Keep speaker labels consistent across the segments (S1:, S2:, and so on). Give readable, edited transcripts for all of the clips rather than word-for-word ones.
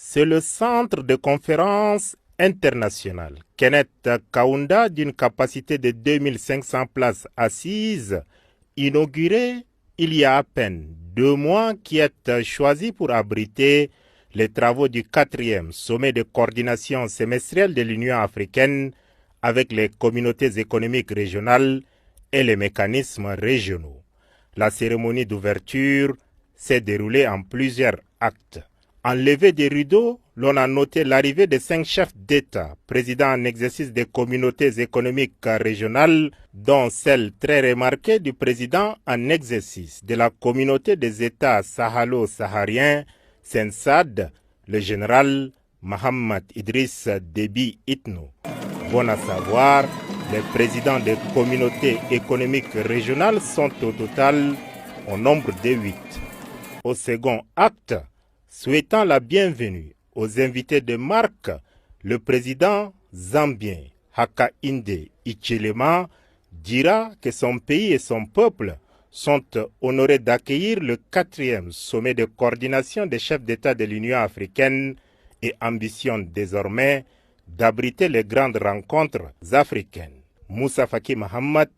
S1: C'est le centre de conférence international Kenneth Kaunda d'une capacité de 2500 places assises, inauguré il y a à peine 2 mois, qui est choisi pour abriter les travaux du 4e sommet de coordination semestrielle de l'Union africaine avec les communautés économiques régionales et les mécanismes régionaux. La cérémonie d'ouverture s'est déroulée en plusieurs actes. En levée des rideaux, l'on a noté l'arrivée de 5 chefs d'État, présidents en exercice des communautés économiques régionales, dont celle très remarquée du président en exercice de la communauté des États sahalo-sahariens, SENSAD, le général Mohamed Idriss Déby Itno. Bon à savoir, les présidents des communautés économiques régionales sont au total au nombre de 8. Au second acte, souhaitant la bienvenue aux invités de marque, le président zambien Hakainde Hichilema dira que son pays et son peuple sont honorés d'accueillir le 4e sommet de coordination des chefs d'État de l'Union africaine et ambitionnent désormais d'abriter les grandes rencontres africaines. Moussa Faki Mahamat,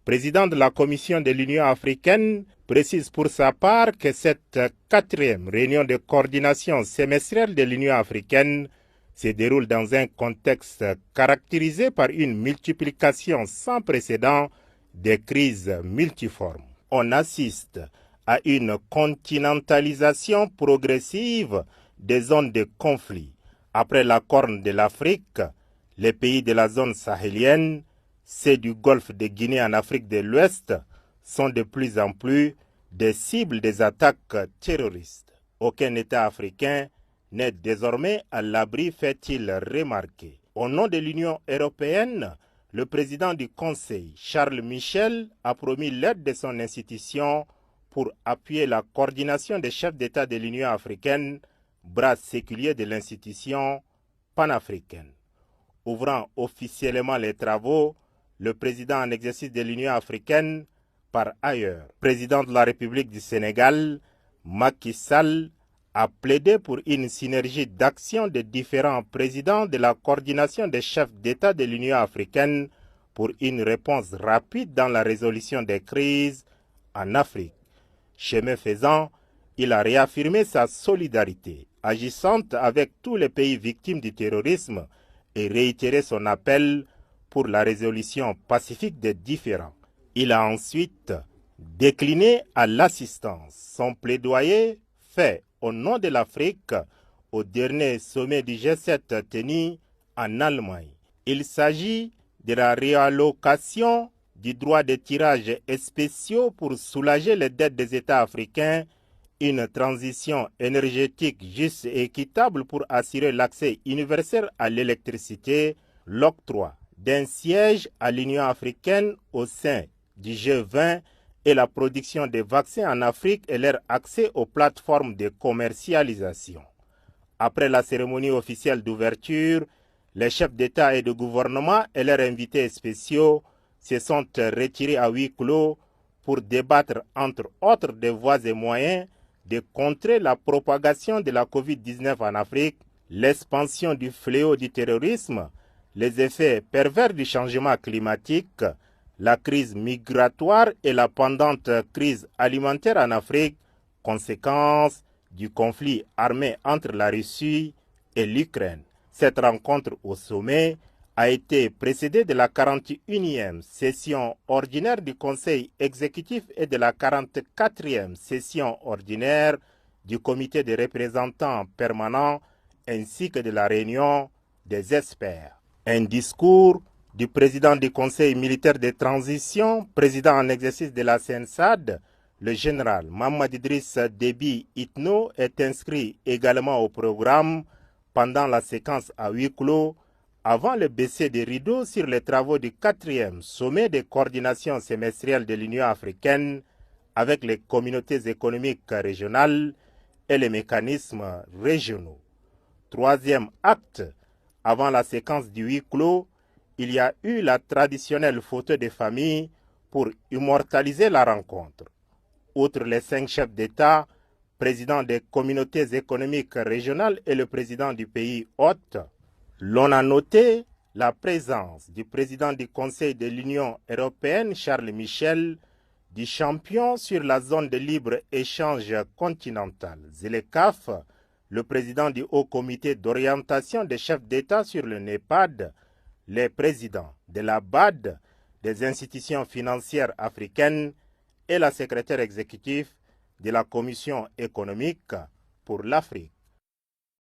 S1: président de la Commission de l'Union africaine, précise pour sa part que cette 4e réunion de coordination semestrielle de l'Union africaine se déroule dans un contexte caractérisé par une multiplication sans précédent des crises multiformes. On assiste à une continentalisation progressive des zones de conflit. Après la Corne de l'Afrique, les pays de la zone sahélienne, ceux du golfe de Guinée en Afrique de l'Ouest, sont de plus en plus des cibles des attaques terroristes. Aucun État africain n'est désormais à l'abri, fait-il remarquer. Au nom de l'Union européenne, le président du Conseil, Charles Michel, a promis l'aide de son institution pour appuyer la coordination des chefs d'État de l'Union africaine, bras séculier de l'institution panafricaine. Ouvrant officiellement les travaux, le président en exercice de l'Union africaine, par ailleurs, président de la République du Sénégal, Macky Sall, a plaidé pour une synergie d'action des différents présidents de la coordination des chefs d'État de l'Union africaine pour une réponse rapide dans la résolution des crises en Afrique. Chemin faisant, il a réaffirmé sa solidarité agissante avec tous les pays victimes du terrorisme et réitéré son appel pour la résolution pacifique des différends. Il a ensuite décliné à l'assistance son plaidoyer fait au nom de l'Afrique au dernier sommet du G7 tenu en Allemagne. Il s'agit de la réallocation du droit de tirage spéciaux pour soulager les dettes des États africains, une transition énergétique juste et équitable pour assurer l'accès universel à l'électricité, l'octroi d'un siège à l'Union africaine au sein du G20 et la production des vaccins en Afrique et leur accès aux plateformes de commercialisation. Après la cérémonie officielle d'ouverture, les chefs d'État et de gouvernement et leurs invités spéciaux se sont retirés à huis clos pour débattre entre autres des voies et moyens de contrer la propagation de la COVID-19 en Afrique, l'expansion du fléau du terrorisme, les effets pervers du changement climatique, la crise migratoire et la pendante crise alimentaire en Afrique, conséquence du conflit armé entre la Russie et l'Ukraine. Cette rencontre au sommet a été précédée de la 41e session ordinaire du Conseil exécutif et de la 44e session ordinaire du Comité des représentants permanents ainsi que de la réunion des experts. Un discours du président du Conseil militaire de transition, président en exercice de la SENSAD, le général Mohamed Idriss Déby Itno, est inscrit également au programme pendant la séquence à huis clos avant le baisser des rideaux sur les travaux du 4e sommet de coordination semestrielle de l'Union africaine avec les communautés économiques régionales et les mécanismes régionaux. 3e acte, avant la séquence du huis clos, il y a eu la traditionnelle photo de famille pour immortaliser la rencontre. Outre les 5 chefs d'État, président des communautés économiques régionales et le président du pays hôte. L'on a noté la présence du président du Conseil de l'Union européenne, Charles Michel, du champion sur la zone de libre-échange continentale, ZLECAf, le président du Haut Comité d'orientation des chefs d'État sur le NEPAD, les présidents de la BAD, des institutions financières africaines et la secrétaire exécutive de la Commission économique pour l'Afrique.